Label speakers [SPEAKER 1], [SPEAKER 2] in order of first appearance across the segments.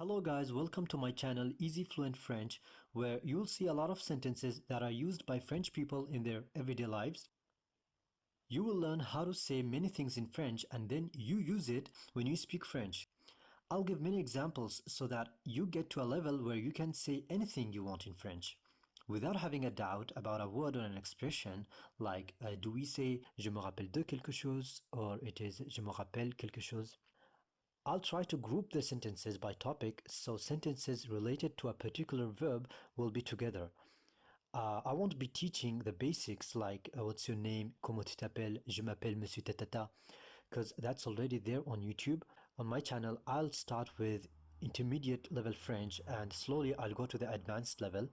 [SPEAKER 1] Hello guys, welcome to my channel Easy Fluent French, where you'll see a lot of sentences that are used by French people in their everyday lives. You will learn how to say many things in French and then you use it when you speak French. I'll give many examples so that you get to a level where you can say anything you want in French without having a doubt about a word or an expression like do we say je me rappelle de quelque chose or it is je me rappelle quelque chose. I'll try to group the sentences by topic so sentences related to a particular verb will be together. I won't be teaching the basics like what's your name, comment tu t'appelles, je m'appelle monsieur tatata, because that's already there on YouTube. On my channel, I'll start with intermediate level French and slowly I'll go to the advanced level.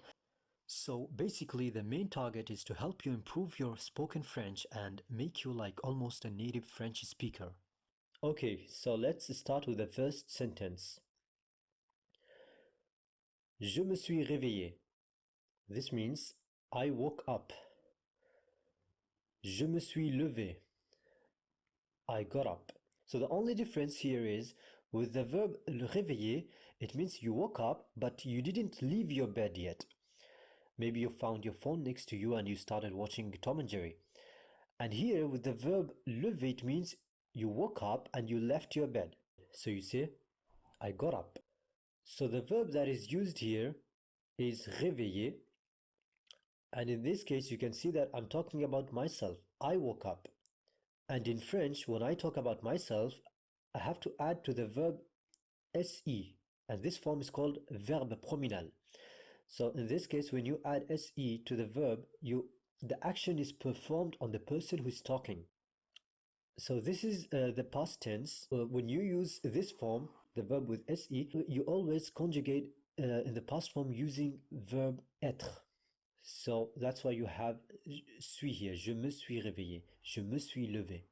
[SPEAKER 1] So basically the main target is to help you improve your spoken French and make you like almost a native French speaker. Okay, so let's start with the first sentence. Je me suis réveillé. This means I woke up. Je me suis levé. I got up. So the only difference here is with the verb réveiller, it means you woke up, but you didn't leave your bed yet. Maybe you found your phone next to you and you started watching Tom and Jerry. And here with the verb lever, it means you woke up and you left your bed. So you say, I got up. So the verb that is used here is réveiller. And in this case, you can see that I'm talking about myself. I woke up. And in French, when I talk about myself, I have to add to the verb se. And this form is called verbe prominal. So in this case, when you add se to the verb, the action is performed on the person who is talking. So this is the past tense. When you use this form, the verb with se, you always conjugate in the past form using verb être. So that's why you have suis here. Je me suis réveillé. Je me suis levé.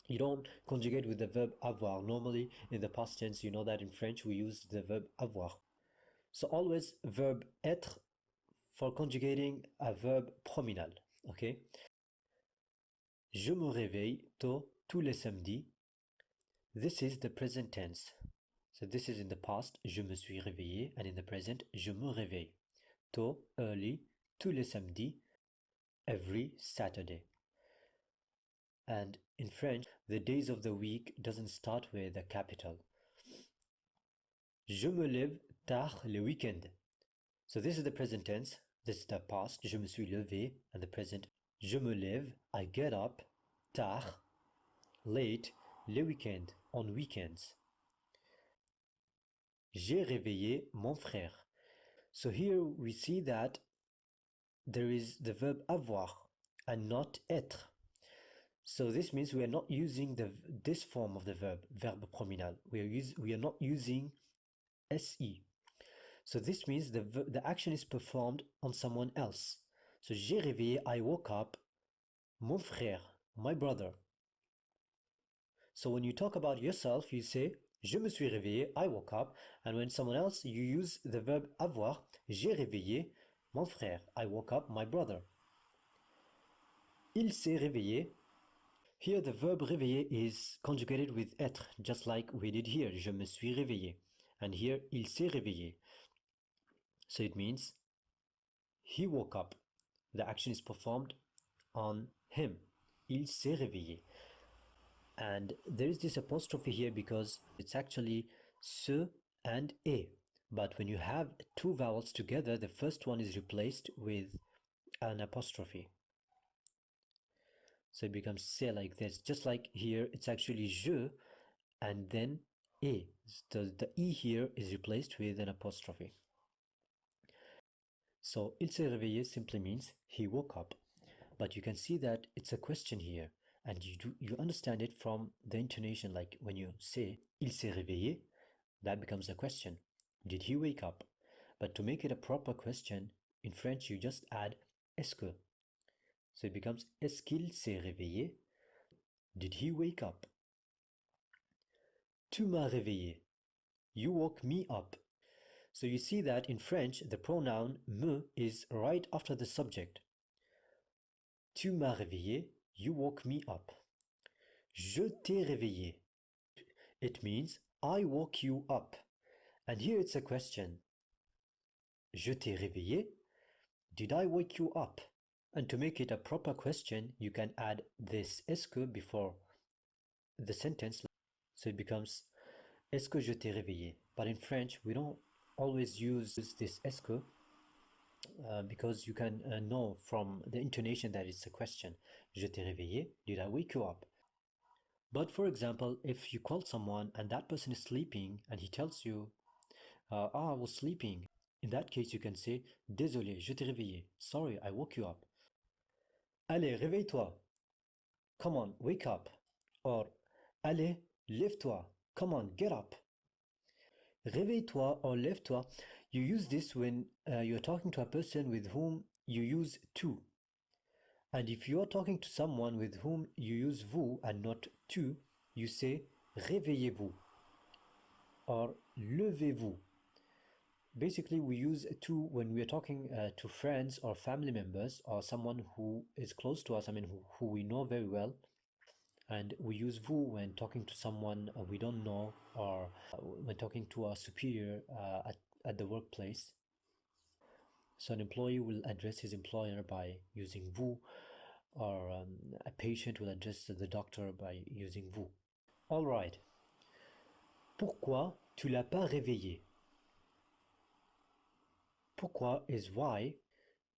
[SPEAKER 1] You don't conjugate with the verb avoir. Normally in the past tense, you know that in French we use the verb avoir. So always verb être for conjugating a verb prominal. Okay? Je me réveille tôt tous les samedis. This is the present tense. So this is in the past, je me suis réveillé, and in the present, je me réveille. Tôt, early, tous les samedis, every Saturday. And in French, the days of the week doesn't start with a capital. Je me lève tard le week-end. So this is the present tense, this is the past, je me suis levé, and the present, je me lève, I get up, tard, late, le week-end, on weekends. J'ai réveillé mon frère. So here we see that there is the verb avoir and not être. So this means we are not using this form of the verb prominal. We are not using se. So this means the action is performed on someone else. So j'ai réveillé, I woke up, mon frère, my brother. So when you talk about yourself, you say je me suis réveillé, I woke up, and when someone else, you use the verb avoir, j'ai réveillé mon frère, I woke up my brother. Il s'est réveillé. Here the verb réveiller is conjugated with être, just like we did here, je me suis réveillé. And here, il s'est réveillé. So it means he woke up. The action is performed on him. Il s'est réveillé. And there is this apostrophe here because it's actually se and e. But when you have two vowels together, the first one is replaced with an apostrophe. So it becomes se like this. Just like here, it's actually je and then e. So the e here is replaced with an apostrophe. So il s'est réveillé simply means he woke up. But you can see that it's a question here. And you understand it from the intonation, like when you say il s'est réveillé, that becomes a question. Did he wake up? But to make it a proper question, in French you just add est-ce que. So it becomes est-ce qu'il s'est réveillé? Did he wake up? Tu m'as réveillé. You woke me up. So you see that in French, the pronoun me is right after the subject. Tu m'as réveillé. You woke me up. Je t'ai réveillé. It means I woke you up. And here it's a question. Je t'ai réveillé? Did I wake you up? And to make it a proper question, you can add this est-ce que before the sentence. So it becomes est-ce que je t'ai réveillé? But in French, we don't always use this est-ce que because you can know from the intonation that it's a question. Je t'ai réveillé? Did I wake you up? But for example, if you call someone and that person is sleeping and he tells you, I was sleeping. In that case, you can say, désolé, je t'ai réveillé. Sorry, I woke you up. Allez, réveille-toi. Come on, wake up. Or, allez, lève-toi. Come on, get up. Réveille-toi or lève-toi. You use this when you're talking to a person with whom you use tu. And if you're talking to someone with whom you use vous and not tu, you say réveillez-vous or levez-vous. Basically, we use tu when we are talking to friends or family members or someone who is close to us, who we know very well. And we use vous when talking to someone we don't know or when talking to our superior at the workplace. So an employee will address his employer by using vous, or a patient will address the doctor by using vous. All right. Pourquoi tu l'as pas réveillé? Pourquoi is why.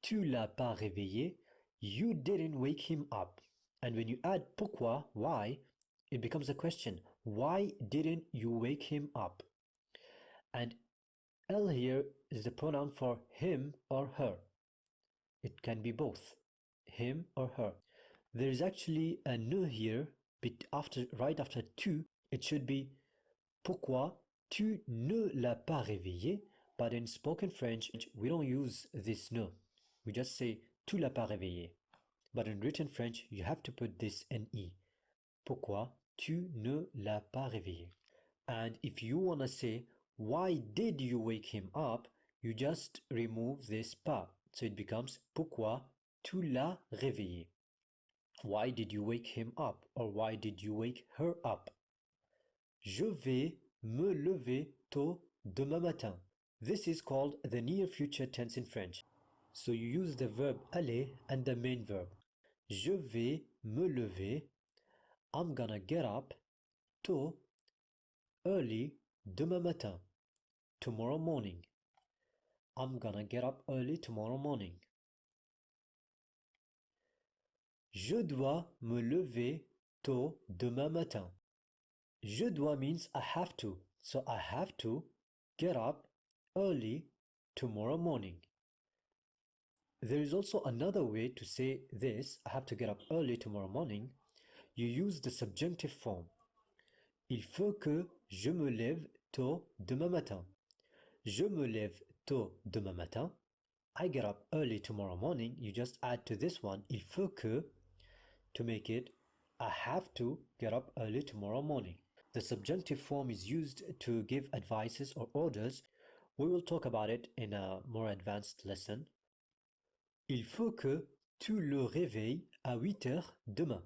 [SPEAKER 1] Tu l'as pas réveillé. You didn't wake him up. And when you add pourquoi, why, it becomes a question. Why didn't you wake him up? And elle here is the pronoun for him or her. It can be both, him or her. There is actually a ne here, but right after tu, it should be pourquoi tu ne l'as pas réveillé? But in spoken French, we don't use this ne. We just say tu l'as pas réveillé. But in written French, you have to put this ne. Pourquoi tu ne l'as pas réveillé? And if you want to say why did you wake him up, you just remove this pas. So it becomes pourquoi tu l'as réveillé? Why did you wake him up? Or why did you wake her up? Je vais me lever tôt demain matin. This is called the near future tense in French. So you use the verb aller and the main verb. Je vais me lever. I'm gonna get up tôt, early, demain matin. Tomorrow morning. I'm gonna get up early tomorrow morning. Je dois me lever tôt demain matin. Je dois means I have to. So I have to get up early tomorrow morning. There is also another way to say this, I have to get up early tomorrow morning. You use the subjunctive form. Il faut que je me lève tôt demain matin. Je me lève tôt demain matin. I get up early tomorrow morning. You just add to this one, il faut que, to make it, I have to get up early tomorrow morning. The subjunctive form is used to give advices or orders. We will talk about it in a more advanced lesson. Il faut que tu le réveilles à 8 heures demain.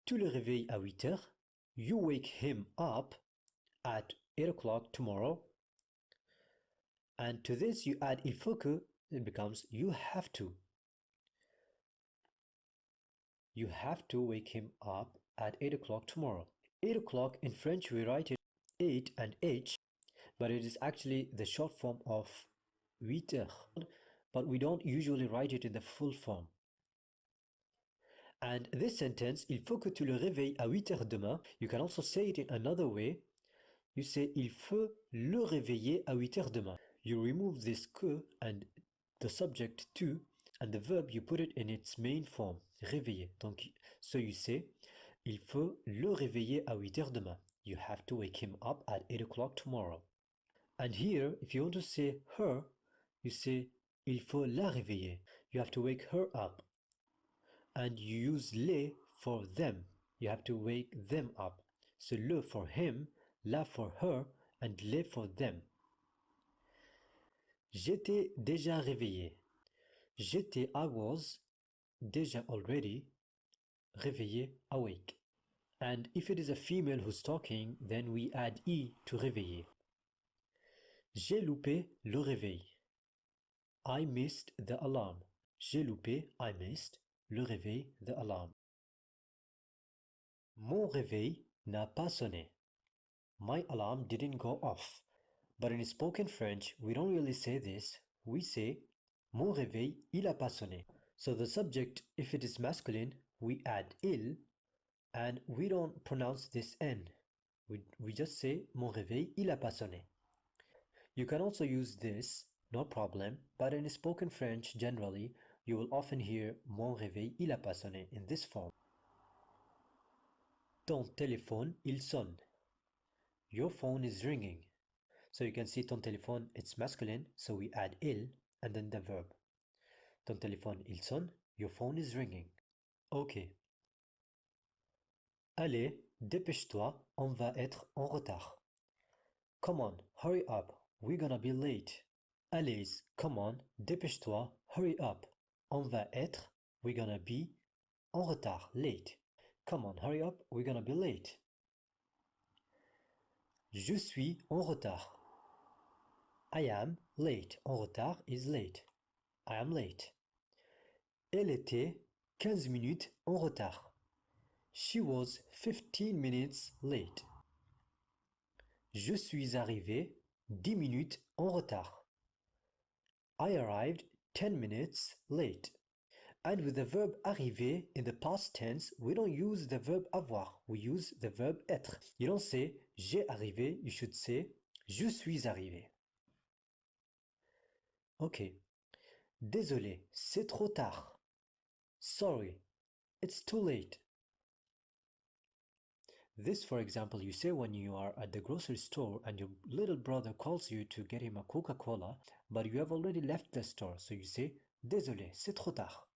[SPEAKER 1] Tu le réveilles à 8 heures. You wake him up at 8 o'clock tomorrow. And to this you add il faut que, it becomes you have to. You have to wake him up at 8 o'clock tomorrow. 8 o'clock in French we write it 8 and H, but it is actually the short form of 8 heures, but we don't usually write it in the full form. And this sentence, il faut que tu le réveilles à 8 heures demain, you can also say it in another way. You say il faut le réveiller à 8 heures demain. You remove this que and the subject tu, and the verb you put it in its main form, réveiller. Donc, so you say il faut le réveiller à 8 heures demain. You have to wake him up at 8 o'clock tomorrow. And here, if you want to say her, you say il faut la réveiller. You have to wake her up. And you use les for them. You have to wake them up. So le for him, la for her, and les for them. J'étais déjà réveillé. J'étais, I was, déjà already, réveillé, awake. And if it is a female who's talking, then we add e to réveiller. J'ai loupé le réveil. I missed the alarm. J'ai loupé, I missed, le réveil, the alarm. Mon réveil n'a pas sonné. My alarm didn't go off. But in spoken French, we don't really say this. We say, mon réveil, il a pas sonné. So the subject, if it is masculine, we add il, and we don't pronounce this N. We just say, mon réveil, il a pas sonné. You can also use this, no problem, but in spoken French, generally, you will often hear mon réveil, il a pas sonné in this form. Ton téléphone, il sonne. Your phone is ringing. So you can see ton téléphone, it's masculine, so we add il and then the verb. Ton téléphone, il sonne. Your phone is ringing. Ok. Allez, dépêche-toi, on va être en retard. Come on, hurry up, we're gonna be late. Allez, come on, dépêche-toi, hurry up. On va être, we're gonna be, en retard, late. Come on, hurry up, we're gonna be late. Je suis en retard. I am late. En retard is late. I am late. Elle était 15 minutes en retard. She was 15 minutes late. Je suis arrivé 10 minutes en retard. I arrived 10 minutes late. And with the verb arriver in the past tense, we don't use the verb avoir. We use the verb être. You don't say j'ai arrivé, you should say je suis arrivé. Ok. Désolé, c'est trop tard. Sorry, it's too late. This, for example, you say when you are at the grocery store and your little brother calls you to get him a Coca-Cola, but you have already left the store, so you say désolé, c'est trop tard.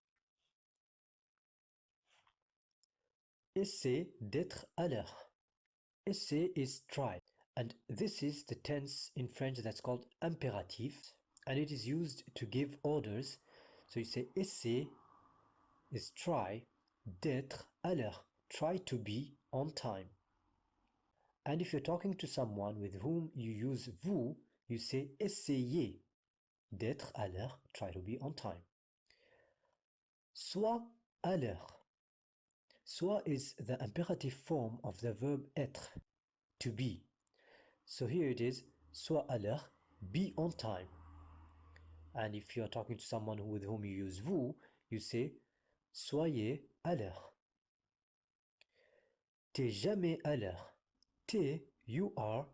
[SPEAKER 1] Essaie d'être à l'heure. Essaie is try, and this is the tense in French that's called imperative, and it is used to give orders. So you say essaie is try, d'être à l'heure, try to be on time. And if you're talking to someone with whom you use vous, you say essayez d'être à l'heure, try to be on time. Sois à l'heure. Sois is the imperative form of the verb être, to be. So here it is, sois à l'heure, be on time. And if you're talking to someone with whom you use vous, you say soyez à l'heure. T'es jamais à l'heure. T'es, you are,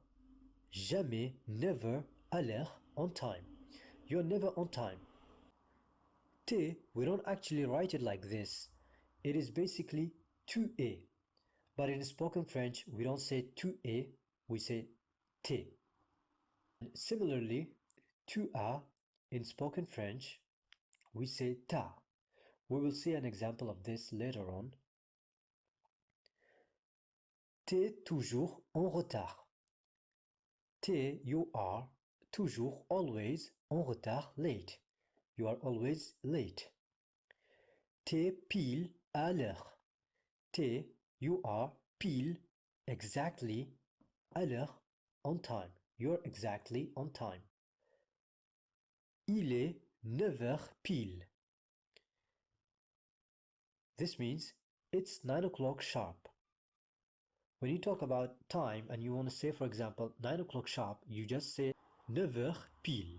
[SPEAKER 1] jamais, never, à l'heure, on time. You're never on time. T'es, we don't actually write it like this. It is basically tu es. But in spoken French, we don't say tu es, we say t'es. Similarly, tu as, in spoken French, we say t'as. We will see an example of this later on. T'es toujours en retard. T'es, you are, toujours, always, en retard, late. You are always late. T'es pile à l'heure. T'es, you are, pile, exactly, à l'heure, on time. You're exactly on time. Il est 9 heures pile. This means it's 9 o'clock sharp. When you talk about time and you want to say, for example, 9 o'clock sharp, you just say 9 heures pile.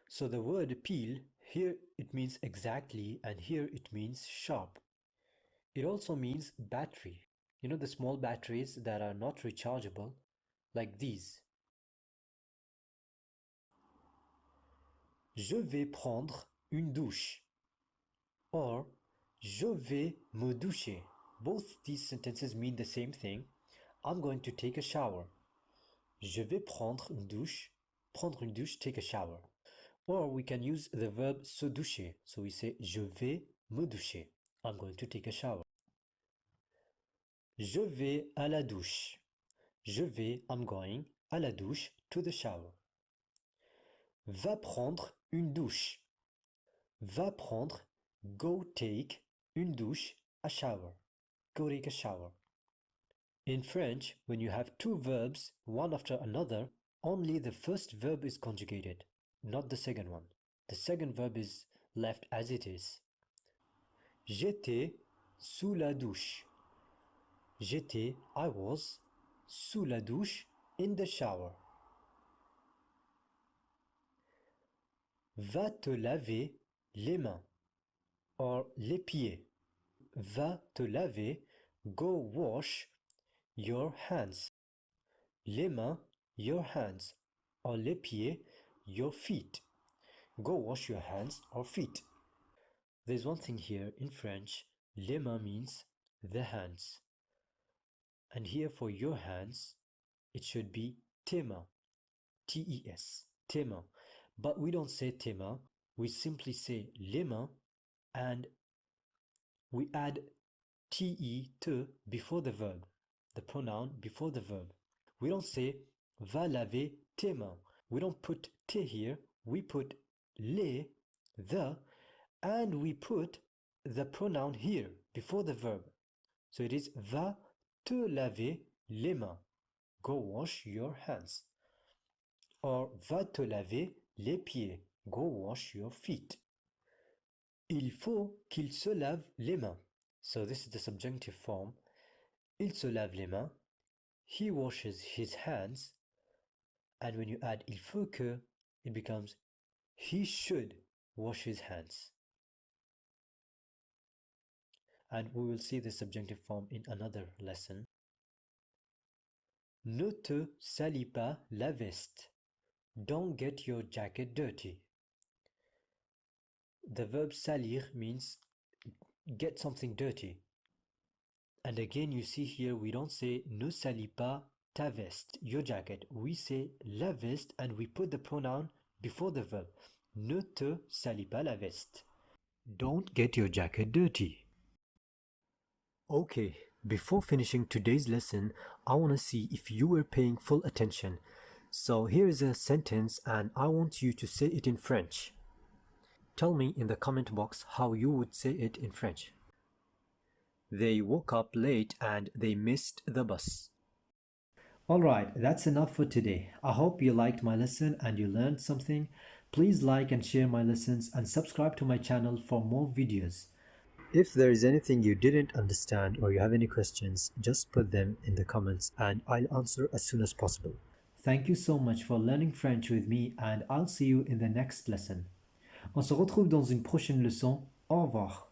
[SPEAKER 1] So the word pile, here it means exactly and here it means sharp. It also means battery. You know the small batteries that are not rechargeable, like these. Je vais prendre une douche. Or, je vais me doucher. Both these sentences mean the same thing. I'm going to take a shower. Je vais prendre une douche. Prendre une douche, take a shower. Or we can use the verb se doucher. So we say je vais me doucher. I'm going to take a shower. Je vais à la douche. Je vais, I'm going, à la douche, to the shower. Va prendre une douche. Va prendre, go take, une douche, a shower. Go take a shower. In French, when you have two verbs, one after another, Only the first verb is conjugated, not the second one. The second verb is left as it is. J'étais sous la douche. J'étais, I was, sous la douche, in the shower. Va te laver les mains, or les pieds. Va te laver, go wash your hands. Les mains, your hands, or les pieds, your feet. Go wash your hands or feet. There's one thing here in French, les mains means the hands. And here for your hands, it should be tes mains, T-E-S, tes mains. But we don't say tes mains, we simply say les mains and we add te, te before the verb, the pronoun before the verb. We don't say va laver tes mains. We don't put te here, we put les, the, and we put the pronoun here before the verb. So it is va te laver les mains. Go wash your hands. Or va te laver les pieds. Go wash your feet. Il faut qu'il se lave les mains. So this is the subjunctive form. Il se lave les mains. He washes his hands. And when you add il faut que, it becomes he should wash his hands. And we will see the subjunctive form in another lesson. Ne te salis pas la veste. Don't get your jacket dirty. The verb salir means get something dirty. And again, you see here, we don't say ne salis pas ta veste, your jacket. We say la veste and we put the pronoun before the verb. Ne te salis pas la veste. Don't get your jacket dirty. Okay, before finishing today's lesson, I want to see if you were paying full attention. So here is a sentence and I want you to say it in French. Tell me in the comment box how you would say it in French. They woke up late and they missed the bus. Alright, that's enough for today. I hope you liked my lesson and you learned something. Please like and share my lessons and subscribe to my channel for more videos. If there is anything you didn't understand or you have any questions, just put them in the comments and I'll answer as soon as possible. Thank you so much for learning French with me and I'll see you in the next lesson. On se retrouve dans une prochaine leçon. Au revoir.